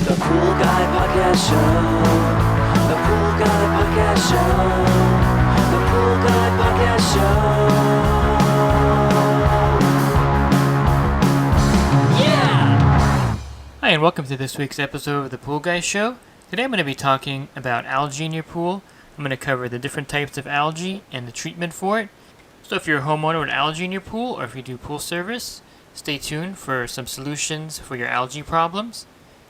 The Pool Guy Podcast Show. The Pool Guy Podcast Show. The Pool Guy Podcast Show. Yeah! Hi, and welcome to this week's episode of The Pool Guy Show. Today I'm going to be talking about algae in your pool. I'm going to cover the different types of algae and the treatment for it. So if you're a homeowner with algae in your pool, or if you do pool service, stay tuned for some solutions for your algae problems.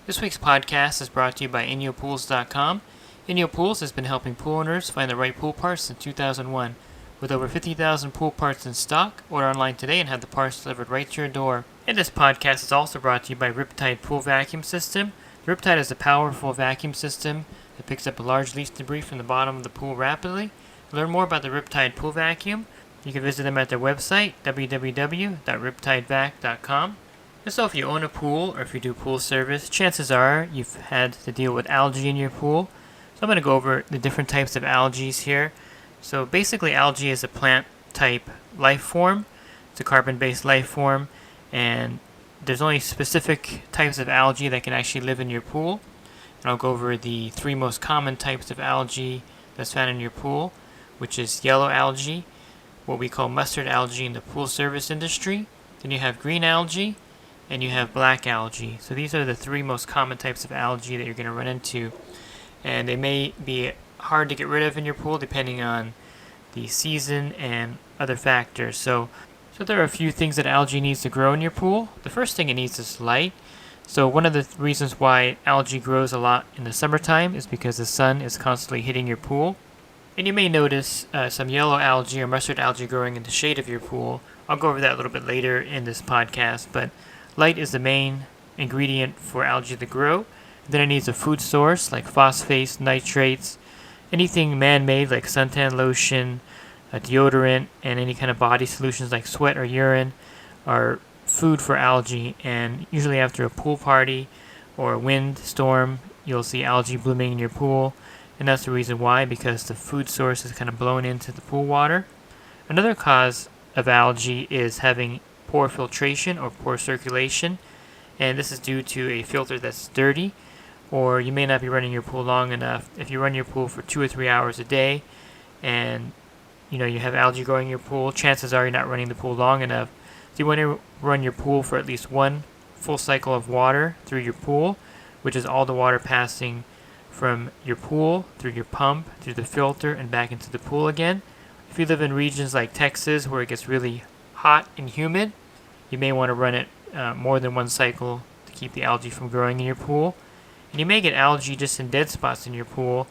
This week's podcast is brought to you by InyoPools.com. InyoPools has been helping pool owners find the right pool parts since 2001. With over 50,000 pool parts in stock, order online today and have the parts delivered right to your door. And this podcast is also brought to you by Riptide Pool Vacuum System. The Riptide is a powerful vacuum system that picks up a large leaf debris from the bottom of the pool rapidly. To learn more about the Riptide Pool Vacuum, you can visit them at their website, www.riptidevac.com. So if you own a pool or if you do pool service, chances are you've had to deal with algae in your pool. So I'm going to go over the different types of algae here. So basically algae is a plant type life form. It's a carbon-based life form, and there's only specific types of algae that can actually live in your pool. And I'll go over the three most common types of algae that's found in your pool, which is yellow algae, what we call mustard algae in the pool service industry. Then you have green algae, and you have black algae. So these are the three most common types of algae that you're going to run into. And they may be hard to get rid of in your pool depending on the season and other factors. So there are a few things that algae needs to grow in your pool. The first thing it needs is light. So one of the reasons why algae grows a lot in the summertime is because the sun is constantly hitting your pool. And you may notice some yellow algae or mustard algae growing in the shade of your pool. I'll go over that a little bit later in this podcast, but light is the main ingredient for algae to grow. Then it needs a food source like phosphates, nitrates, anything man-made like suntan lotion, deodorant, and any kind of body solutions like sweat or urine are food for algae. And usually after a pool party or a wind storm, you'll see algae blooming in your pool. And that's the reason why, because the food source is kind of blown into the pool water. Another cause of algae is having poor filtration or poor circulation, and this is due to a filter that's dirty, or you may not be running your pool long enough. If you run your pool for 2 or 3 hours a day and you have algae growing in your pool, chances are you're not running the pool long enough. So you want to run your pool for at least one full cycle of water through your pool, which is all the water passing from your pool through your pump, through the filter, and back into the pool again. If you live in regions like Texas where it gets really hot and humid, you may want to run it more than one cycle to keep the algae from growing in your pool. And you may get algae just in dead spots in your pool,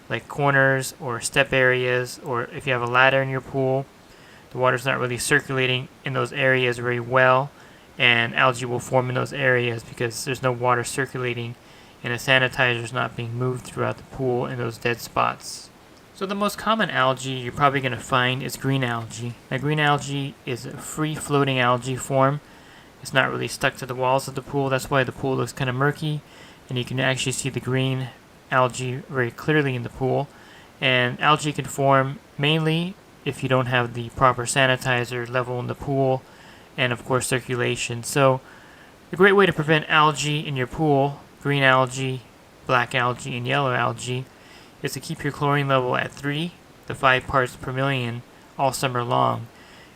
like corners or step areas, or if you have a ladder in your pool, the water's not really circulating in those areas very well, and algae will form in those areas because there's no water circulating and a sanitizer is not being moved throughout the pool in those dead spots. So the most common algae you're probably going to find is green algae. Now green algae is a free-floating algae form. It's not really stuck to the walls of the pool. That's why the pool looks kind of murky, and you can actually see the green algae very clearly in the pool. And algae can form mainly if you don't have the proper sanitizer level in the pool and of course circulation. So a great way to prevent algae in your pool, green algae, black algae, and yellow algae, is to keep your chlorine level at 3 to 5 parts per million all summer long.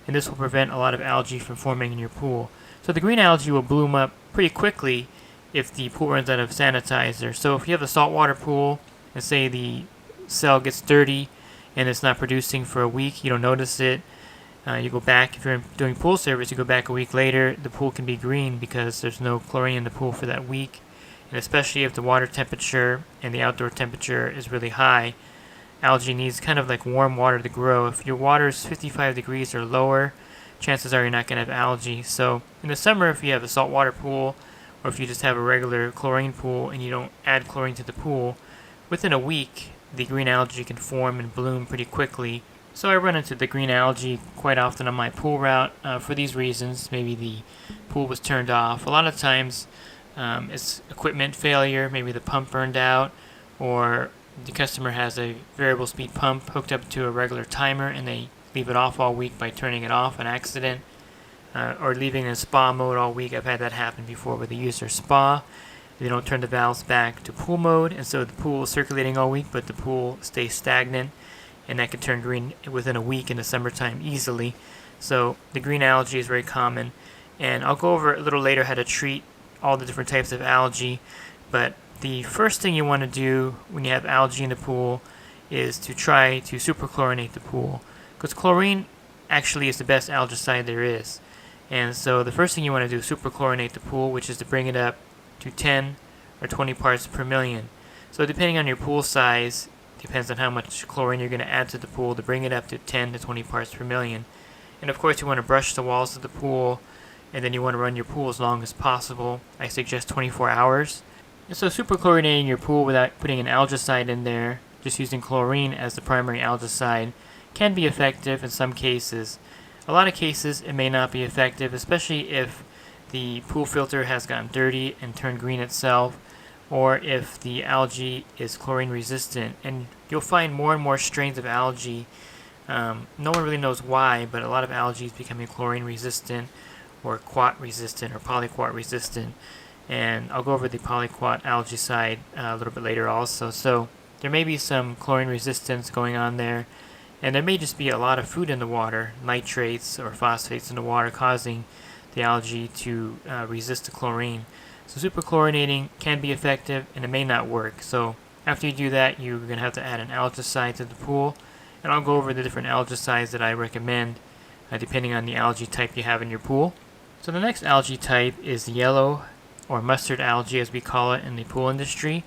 And this will prevent a lot of algae from forming in your pool. So the green algae will bloom up pretty quickly if the pool runs out of sanitizer. So if you have a saltwater pool and say the cell gets dirty and it's not producing for a week, you don't notice it. You go back, if you're doing pool service, you go back a week later, the pool can be green because there's no chlorine in the pool for that week. And especially if the water temperature and the outdoor temperature is really high, algae needs kind of like warm water to grow. If your water is 55 degrees or lower, chances are you're not going to have algae. So in the summer, if you have a saltwater pool, or if you just have a regular chlorine pool and you don't add chlorine to the pool, within a week, the green algae can form and bloom pretty quickly. So I run into the green algae quite often on my pool route for these reasons. Maybe the pool was turned off. A lot of times, it's equipment failure, maybe the pump burned out, or the customer has a variable speed pump hooked up to a regular timer and they leave it off all week by turning it off on accident. or leaving in spa mode all week. I've had that happen before where they use their spa They don't turn the valves back to pool mode, and so the pool is circulating all week, but the pool stays stagnant, and that can turn green within a week in the summertime easily. So the green algae is very common, and I'll go over a little later how to treat all the different types of algae. But the first thing you want to do when you have algae in the pool is to try to superchlorinate the pool, because chlorine actually is the best algicide there is. And so the first thing you want to do is superchlorinate the pool, which is to bring it up to 10 or 20 parts per million. So depending on your pool size, depends on how much chlorine you're going to add to the pool to bring it up to 10 to 20 parts per million. And of course you want to brush the walls of the pool, and then you want to run your pool as long as possible. I suggest 24 hours. And so superchlorinating your pool without putting an algicide in there, just using chlorine as the primary algicide, can be effective in some cases. A lot of cases it may not be effective, especially if the pool filter has gotten dirty and turned green itself, or if the algae is chlorine resistant. And you'll find more and more strains of algae. No one really knows why, but a lot of algae is becoming chlorine resistant, or quat resistant, or polyquat resistant. And I'll go over the polyquat algaecide a little bit later also. So there may be some chlorine resistance going on there, and there may just be a lot of food in the water, nitrates or phosphates in the water, causing the algae to resist the chlorine. So superchlorinating can be effective, and it may not work. So after you do that, you're going to have to add an algicide to the pool, and I'll go over the different algicides that I recommend depending on the algae type you have in your pool. So the next algae type is the yellow or mustard algae, as we call it in the pool industry.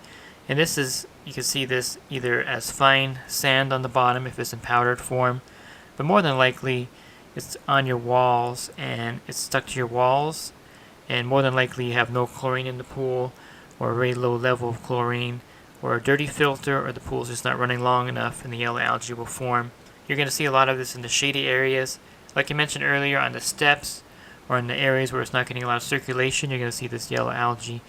And this is, you can see this either as fine sand on the bottom if it's in powdered form, but more than likely it's on your walls and it's stuck to your walls, and more than likely you have no chlorine in the pool, or a very low level of chlorine, or a dirty filter, or the pool is just not running long enough and the yellow algae will form. You're going to see a lot of this in the shady areas. Like I mentioned earlier, on the steps or in the areas where it's not getting a lot of circulation, you're going to see this yellow algae.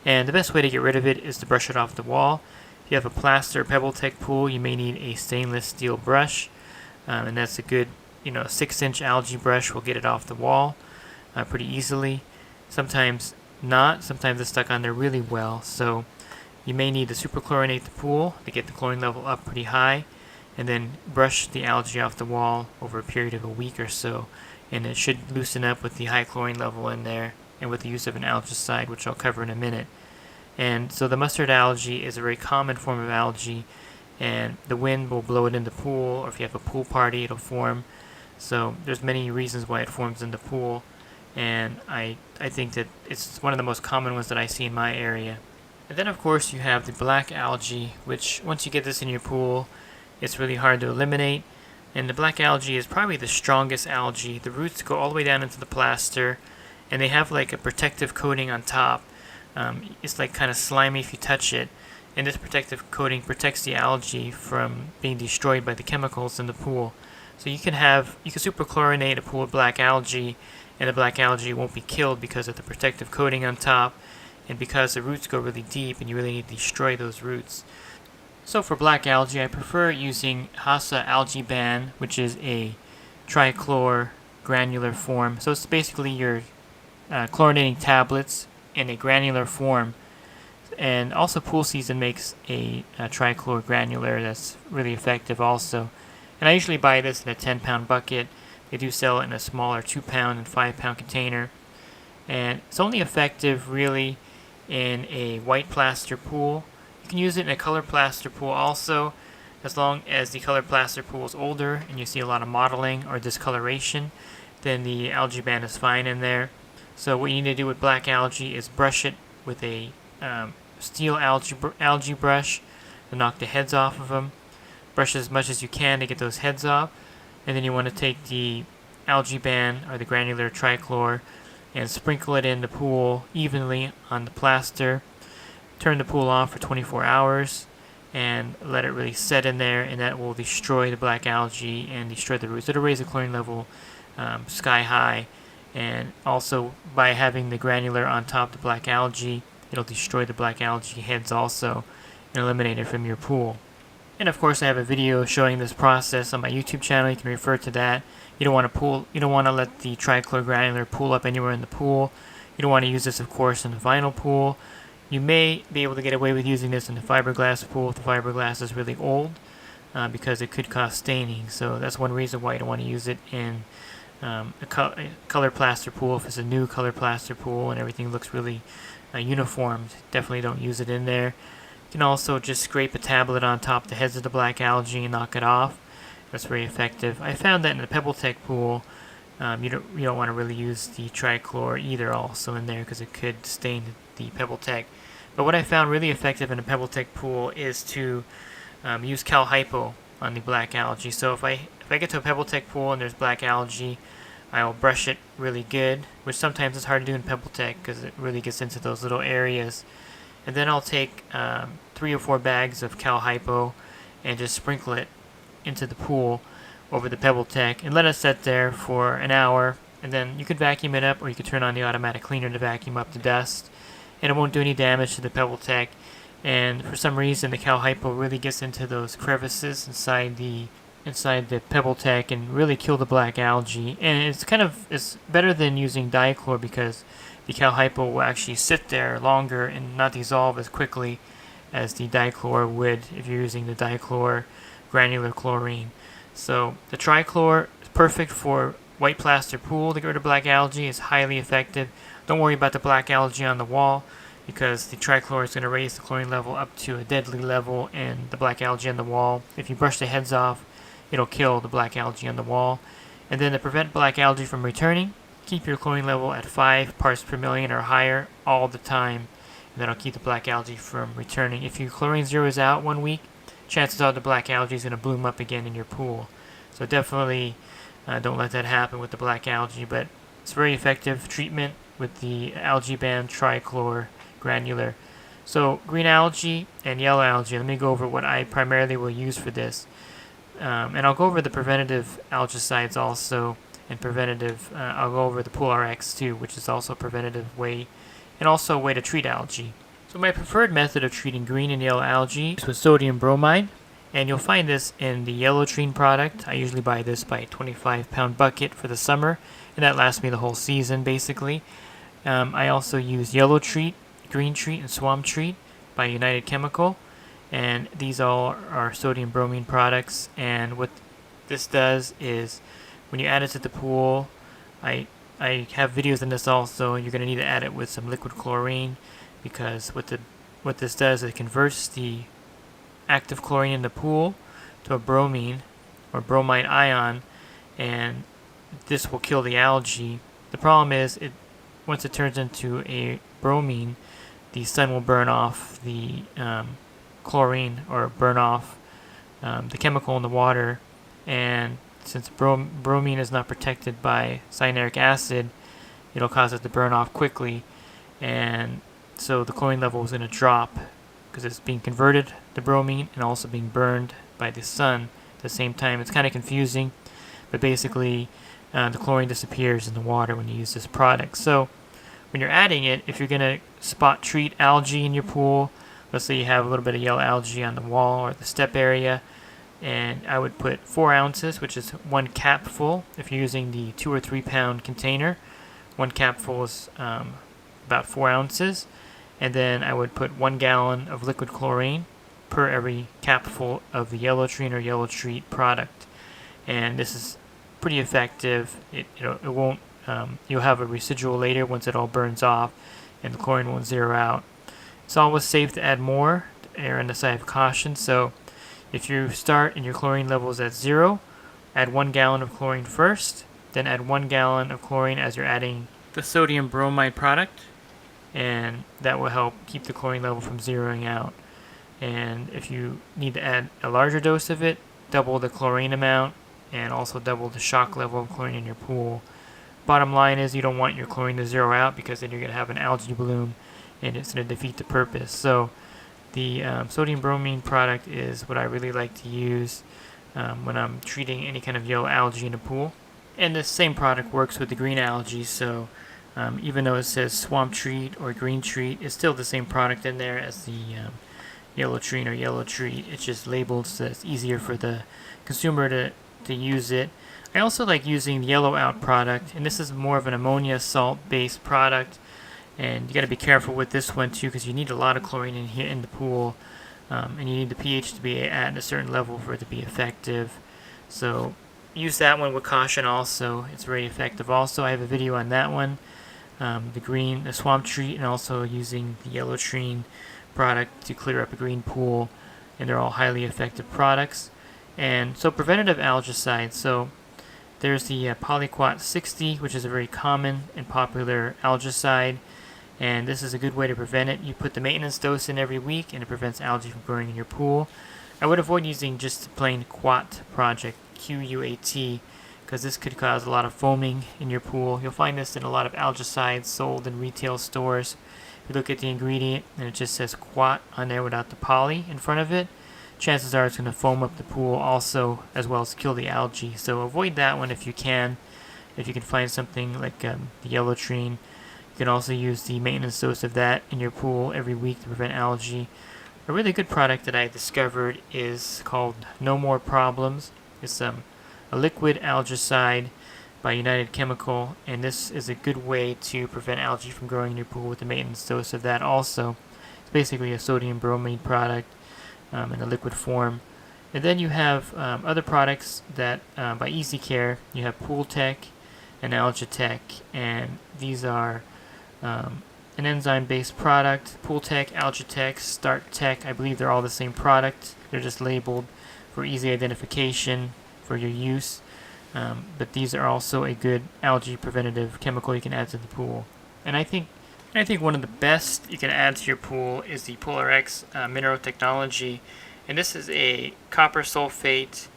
And the best way to get rid of it is to brush it off the wall. If you have a plaster or PebbleTech pool, you may need a stainless steel brush, and that's a good 6-inch algae brush will get it off the wall pretty easily. Sometimes not, sometimes it's stuck on there really well, so you may need to superchlorinate the pool to get the chlorine level up pretty high, and then brush the algae off the wall over a period of a week or so, and it should loosen up with the high chlorine level in there and with the use of an algicide, which I'll cover in a minute. And so the mustard algae is a very common form of algae, and the wind will blow it in the pool, or if you have a pool party it'll form. So there's many reasons why it forms in the pool, and I think that it's one of the most common ones that I see in my area. And then of course you have the black algae, which once you get this in your pool, it's really hard to eliminate. And the black algae is probably the strongest algae. The roots go all the way down into the plaster, and they have like a protective coating on top. It's like kind of slimy if you touch it, and this protective coating protects the algae from being destroyed by the chemicals in the pool. So you can superchlorinate a pool with black algae, and the black algae won't be killed because of the protective coating on top, and because the roots go really deep and you really need to destroy those roots. So for black algae, I prefer using Hasa Algae Ban, which is a trichlor granular form. So it's basically your chlorinating tablets in a granular form. And also Pool Season makes a trichlor granular that's really effective also. And I usually buy this in a 10-pound bucket. They do sell it in a smaller 2-pound and 5-pound container. And it's only effective really in a white plaster pool. You can use it in a colored plaster pool also, as long as the colored plaster pool is older and you see a lot of mottling or discoloration, then the algae ban is fine in there. So what you need to do with black algae is brush it with a steel algae brush to knock the heads off of them. Brush as much as you can to get those heads off, and then you want to take the algae ban or the granular trichlor and sprinkle it in the pool evenly on the plaster. Turn the pool off for 24 hours and let it really set in there, and that will destroy the black algae and destroy the roots. It'll raise the chlorine level sky high, and also by having the granular on top of the black algae, it'll destroy the black algae heads also and eliminate it from your pool. And of course I have a video showing this process on my YouTube channel. You can refer to that. You don't want to let the trichlor granular pool up anywhere in the pool. You don't want to use this of course in the vinyl pool. You may be able to get away with using this in the fiberglass pool if the fiberglass is really old, because it could cause staining. So that's one reason why you don't want to use it in a color plaster pool. If it's a new color plaster pool and everything looks really uniformed, definitely don't use it in there. You can also just scrape a tablet on top of the heads of the black algae and knock it off. That's very effective. I found that in the PebbleTech pool, you don't want to really use the trichlor either also in there because it could stain the PebbleTech. But what I found really effective in a PebbleTech pool is to use Cal Hypo on the black algae. So if I get to a PebbleTech pool and there's black algae, I'll brush it really good, which sometimes is hard to do in PebbleTech because it really gets into those little areas. And then I'll take 3 or 4 bags of Cal Hypo and just sprinkle it into the pool over the PebbleTech and let it sit there for an hour. And then you could vacuum it up, or you could turn on the automatic cleaner to vacuum up the dust, and it won't do any damage to the PebbleTech. And for some reason, the Cal Hypo really gets into those crevices inside the PebbleTech and really kill the black algae. And it's better than using dichlor because the Cal Hypo will actually sit there longer and not dissolve as quickly as the dichlor would if you're using the dichlor granular chlorine. So the trichlor is perfect for white plaster pool to get rid of black algae. It's highly effective. Don't worry about the black algae on the wall because the trichlor is going to raise the chlorine level up to a deadly level, and the black algae on the wall, if you brush the heads off, it'll kill the black algae on the wall. And then to prevent black algae from returning, keep your chlorine level at 5 parts per million or higher all the time, and that'll keep the black algae from returning. If your chlorine zeroes out 1 week, chances are the black algae is going to bloom up again in your pool. So definitely don't let that happen with the black algae, but it's very effective treatment with the algae band trichlor granular. So green algae and yellow algae, let me go over what I primarily will use for this. And I'll go over the preventative algicides also, and preventative, I'll go over the Pool RX too, which is also a preventative way, and also a way to treat algae. So my preferred method of treating green and yellow algae is with sodium bromide, and you'll find this in the Yellow Tree product. I usually buy this by a 25-pound bucket for the summer, and that lasts me the whole season basically. I also use Yellow Treat, Green Treat, and Swamp Treat by United Chemical, and these all are sodium bromine products. And what this does is when you add it to the pool, I have videos on this also. You're going to need to add it with some liquid chlorine, because what this does is it converts the active chlorine in the pool to a bromine or bromide ion, and this will kill the algae. The problem is once it turns into a bromine, the sun will burn off the chlorine, or burn off the chemical in the water, and since bromine is not protected by cyanuric acid, it'll cause it to burn off quickly, and so the chlorine level is going to drop because it's being converted to bromine and also being burned by the sun at the same time. It's kind of confusing, but basically the chlorine disappears in the water when you use this product. So when you're adding it, if you're going to spot treat algae in your pool, let's say you have a little bit of yellow algae on the wall or the step area, and I would put 4 ounces, which is 1 capful. If you're using the 2 or 3 pound container, 1 capful is about 4 ounces. And then I would put 1 gallon of liquid chlorine per every capful of the Yellow Tree or Yellow Treat product. And this is pretty effective. It won't. You'll have a residual later once it all burns off, and the chlorine won't zero out. It's always safe to add more, to err on the side of caution. So if you start and your chlorine level is at 0, add 1 gallon of chlorine first, then add 1 gallon of chlorine as you're adding the sodium bromide product, and that will help keep the chlorine level from zeroing out. And if you need to add a larger dose of it, double the chlorine amount and also double the shock level of chlorine in your pool. Bottom line is you don't want your chlorine to zero out, because then you're going to have an algae bloom and it's going to defeat the purpose. So the sodium bromine product is what I really like to use when I'm treating any kind of yellow algae in a pool. And this same product works with the green algae, so even though it says Swamp Treat or Green Treat, it's still the same product in there as the Yellow Tree or Yellow Treat. It's just labeled so it's easier for the consumer to use it. I also like using the Yellow Out product, and this is more of an ammonia salt based product, And you got to be careful with this one too, because you need a lot of chlorine in here in the pool, and you need the pH to be at a certain level for it to be effective. So use that one with caution also. It's very effective also. I have a video on that one, the swamp treat, and also using the yellow tree product to clear up a green pool, and they're all highly effective products. And so preventative algicide, so there's the Polyquat 60, which is a very common and popular algicide, and this is a good way to prevent it. You put the maintenance dose in every week, and it prevents algae from growing in your pool. I would avoid using just the plain Quat project, Q-U-A-T, because this could cause a lot of foaming in your pool. You'll find this in a lot of algicides sold in retail stores. If you look at the ingredient and it just says Quat on there without the poly in front of it, chances are it's going to foam up the pool also, as well as kill the algae. So avoid that one if you can. If you can find something like the yellow tree, you can also use the maintenance dose of that in your pool every week to prevent algae. A really good product that I discovered is called No More Problems. It's a liquid algicide by United Chemical, and this is a good way to prevent algae from growing in your pool with the maintenance dose of that also. It's basically a sodium bromide product in a liquid form. And then you have other products that by Easy Care. You have Pool Tech and Algatech, and these are an enzyme-based product. Pool Tech, Algatech, Start Tech, I believe they're all the same product. They're just labeled for easy identification for your use. But these are also a good algae preventative chemical you can add to the pool. And I think one of the best you can add to your pool is the PolarX Mineral Technology. And this is a copper sulfate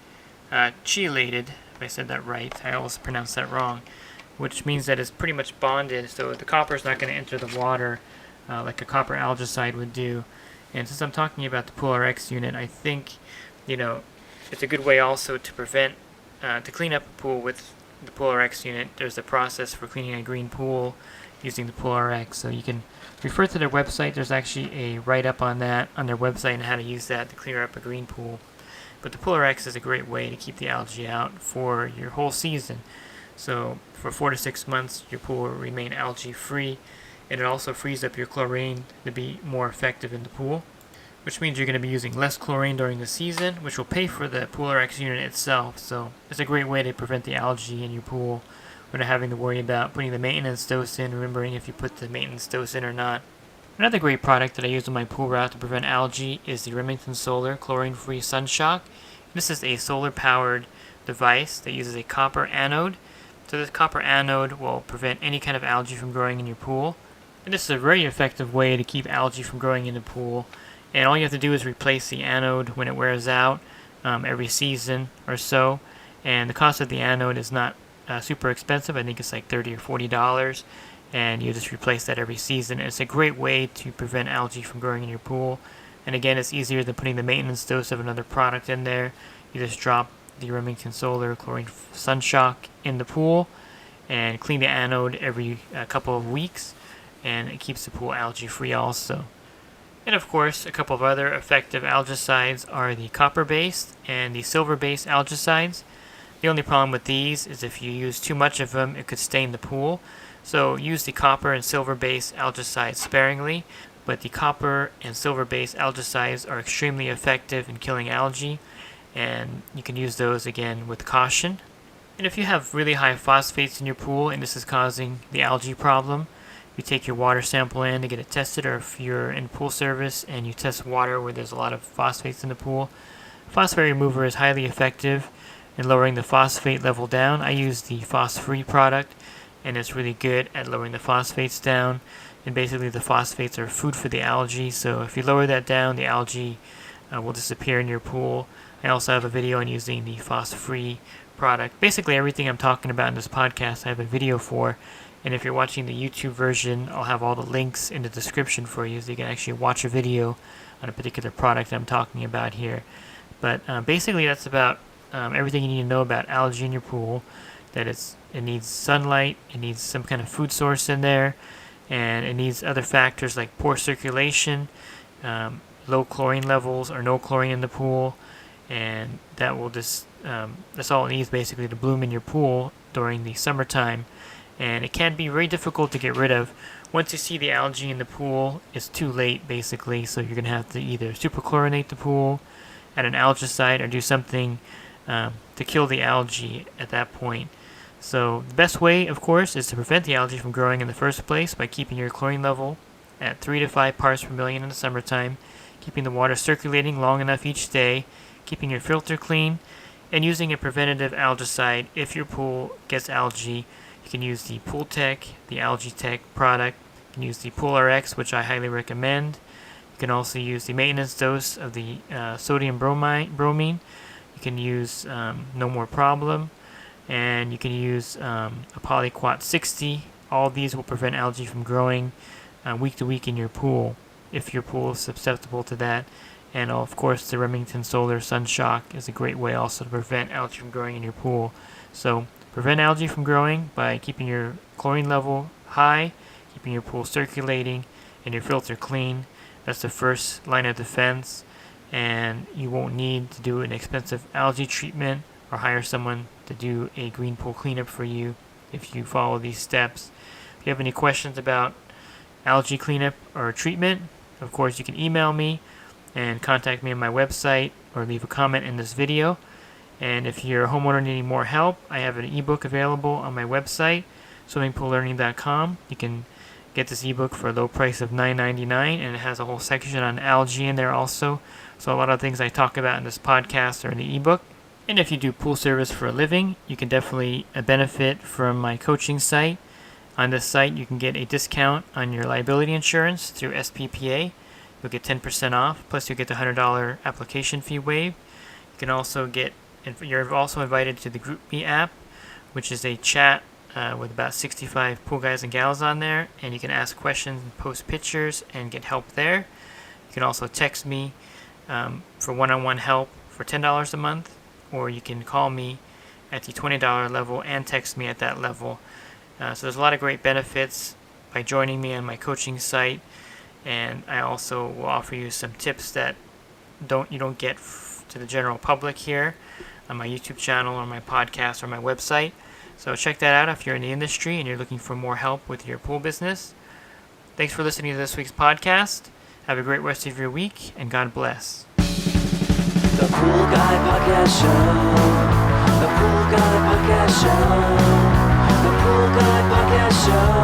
chelated, if I said that right. I always pronounce that wrong. Which means that it's pretty much bonded, so the copper is not going to enter the water like a copper algicide would do. And since I'm talking about the PolarX unit, I think, it's a good way also to prevent, to clean up a pool with the PolarX unit. There's a process for cleaning a green pool using the PolarX, so you can refer to their website. There's actually a write-up on that on their website and how to use that to clear up a green pool. But the PolarX is a great way to keep the algae out for your whole season. So for 4 to 6 months, your pool will remain algae-free, and it also frees up your chlorine to be more effective in the pool, which means you're going to be using less chlorine during the season, which will pay for the PolarX unit itself. So it's a great way to prevent the algae in your pool without having to worry about putting the maintenance dose in, remembering if you put the maintenance dose in or not. Another great product that I use in my pool route to prevent algae is the Remington Solar Chlorine-Free Sun Shock. This is a solar-powered device that uses a copper anode. So this copper anode will prevent any kind of algae from growing in your pool. And this is a very effective way to keep algae from growing in the pool. And all you have to do is replace the anode when it wears out every season or so. And the cost of the anode is not super expensive. I think it's like $30 or $40. And you just replace that every season. And it's a great way to prevent algae from growing in your pool. And again, it's easier than putting the maintenance dose of another product in there. You just drop the Remington Solar Chlorine Sun Shock in the pool and clean the anode every couple of weeks, and it keeps the pool algae free also. And of course, a couple of other effective algicides are the copper-based and the silver-based algicides. The only problem with these is if you use too much of them, it could stain the pool. So use the copper and silver-based algicides sparingly, but the copper and silver-based algicides are extremely effective in killing algae, and you can use those again with caution. And if you have really high phosphates in your pool and this is causing the algae problem, you take your water sample in to get it tested, or if you're in pool service and you test water where there's a lot of phosphates in the pool, phosphate remover is highly effective in lowering the phosphate level down. I use the phos-free product, and it's really good at lowering the phosphates down. And basically the phosphates are food for the algae, so if you lower that down, the algae will disappear in your pool. I also have a video on using the phos-free product. Basically everything I'm talking about in this podcast I have a video for, and if you're watching the YouTube version, I'll have all the links in the description for you so you can actually watch a video on a particular product I'm talking about here. But basically that's about everything you need to know about algae in your pool. That it needs sunlight, it needs some kind of food source in there, and it needs other factors like poor circulation, low chlorine levels or no chlorine in the pool, and that will just that's all it needs basically to bloom in your pool during the summertime. And it can be very difficult to get rid of Once you see the algae in the pool, it's too late basically, so you're going to have to either superchlorinate the pool, add an algaecide, or do something to kill the algae at that point. So the best way, of course, is to prevent the algae from growing in the first place by keeping your chlorine level at 3 to 5 parts per million in the summertime, keeping the water circulating long enough each day, keeping your filter clean, and using a preventative algaecide. If your pool gets algae, you can use the Pool Tech, the Algae Tech product. You can use the Pool RX, which I highly recommend. You can also use the maintenance dose of the Sodium Bromine. You can use No More Problem, and you can use a Polyquat 60. All of these will prevent algae from growing week to week in your pool, if your pool is susceptible to that. And of course, the Remington Solar Sun Shock is a great way also to prevent algae from growing in your pool. So prevent algae from growing by keeping your chlorine level high, keeping your pool circulating, and your filter clean. That's the first line of defense, and you won't need to do an expensive algae treatment or hire someone to do a green pool cleanup for you if you follow these steps. If you have any questions about algae cleanup or treatment, of course you can email me and contact me on my website or leave a comment in this video. And if you're a homeowner needing more help, I have an ebook available on my website, swimmingpoollearning.com. You can get this ebook for a low price of $9.99, and it has a whole section on algae in there also. So a lot of things I talk about in this podcast are in the ebook. And if you do pool service for a living, you can definitely benefit from my coaching site. On this site, you can get a discount on your liability insurance through SPPA. You'll get 10% off, plus you'll get the $100 application fee waived. You can also you're also invited to the GroupMe app, which is a chat with about 65 pool guys and gals on there, and you can ask questions and post pictures and get help there. You can also text me for one-on-one help for $10 a month, or you can call me at the $20 level and text me at that level. So there's a lot of great benefits by joining me on my coaching site, and I also will offer you some tips that you don't get to the general public here on my YouTube channel or my podcast or my website. So check that out if you're in the industry and you're looking for more help with your pool business. Thanks for listening to this week's podcast. Have a great rest of your week, and God bless. The Pool Guy Podcast Show. The Pool Guy Podcast Show. The Pool Guy Podcast Show.